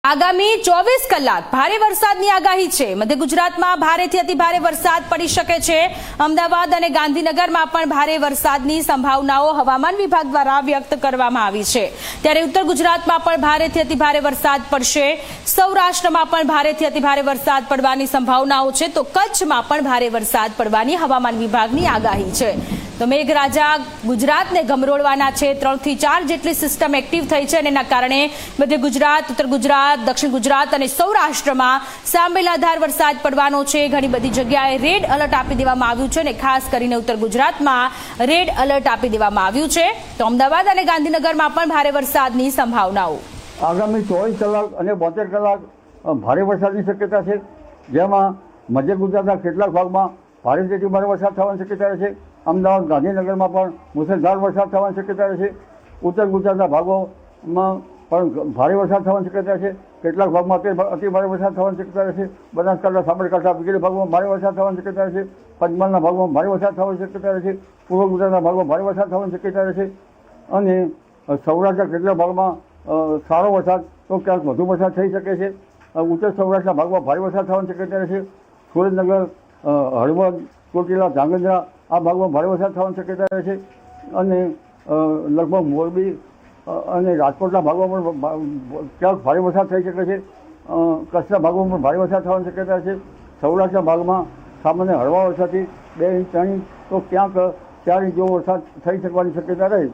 આગામી 24 કલાક ભારે વરસાદની આગાહી છે। મધ્ય ગુજરાતમાં ભારેથી અતિ ભારે વરસાદ પડી શકે છે। અમદાવાદ અને ગાંધીનગરમાં પણ ભારે વરસાદની સંભાવનાઓ હવામાન વિભાગ દ્વારા વ્યક્ત કરવામાં આવી છે। ત્યારે ઉત્તર ગુજરાતમાં પણ ભારેથી અતિ ભારે વરસાદ પડશે। સૌરાષ્ટ્રમાં પણ ભારેથી અતિ ભારે વરસાદ પડવાની સંભાવનાઓ છે, તો કચ્છમાં પણ ભારે વરસાદ પડવાની હવામાન વિભાગની આગાહી છે। તો મેઘરાજા ગુજરાતને ગમરોળવાના છે। 3 થી 4 જેટલી સિસ્ટમ એક્ટિવ થઈ છે અને એના કારણે મધ્ય ગુજરાત, ઉત્તર ગુજરાત, દક્ષિણ ગુજરાત અને સૌરાષ્ટ્રમાં સાંભળેલાધાર વરસાદ પડવાનો છે। ઘણી બધી જગ્યાએ રેડ એલર્ટ આપી દેવામાં આવ્યું છે અને ખાસ કરીને ઉત્તર ગુજરાતમાં રેડ એલર્ટ આપી દેવામાં આવ્યું છે। તો અમદાવાદ અને ગાંધીનગરમાં પણ ભારે વરસાદની સંભાવનાઓ આગામી 24 કલાક અને 72 કલાક ભારે વરસાદની શક્યતા છે, જેમાં મધ્ય ગુજરાતના કેટલાક ભાગમાં ભારેથી ભારે વરસાદ થવાની શક્યતા છે। અમદાવાદ, ગાંધીનગરમાં પણ મુસળધાર વરસાદ થવાની શક્યતા છે। ઉત્તર ગુજરાતના ભાગોમાં પણ ભારે વરસાદ થવાની શક્યતા છે। કેટલાક ભાગમાં અતિ ભારે વરસાદ થવાની શક્યતા છે। બનાસકાંઠા, સાબરકાંઠા વગેરે ભાગોમાં ભારે વરસાદ થવાની શક્યતા છે। પંચમહાલના ભાગમાં ભારે વરસાદ થવાની શક્યતા છે। પૂર્વ ગુજરાતના ભાગમાં ભારે વરસાદ થવાની શક્યતા છે અને સૌરાષ્ટ્રના કેટલાક ભાગમાં સારો વરસાદ તો ક્યાંક વધુ વરસાદ થઈ શકે છે। ઉત્તર સૌરાષ્ટ્રના ભાગમાં ભારે વરસાદ થવાની શક્યતા છે। સુરેન્દ્રનગર, હળવદ, ચોટીલા, ધ્રાંગધ્રા આ ભાગમાં ભારે વરસાદ થવાની શક્યતા છે અને લગભગ મોરબી અને રાજકોટના ભાગમાં પણ ક્યાંક ભારે વરસાદ થઈ શકે છે। કચ્છના ભાગમાં પણ ભારે વરસાદ થવાની શક્યતા છે। સૌરાષ્ટ્રના ભાગમાં સામાન્ય હળવા વરસાદથી 2 ઇંચ 3 ઇંચ તો ક્યાંક 4 ઇંચ જેવો વરસાદ થઈ શકવાની શક્યતા રહે।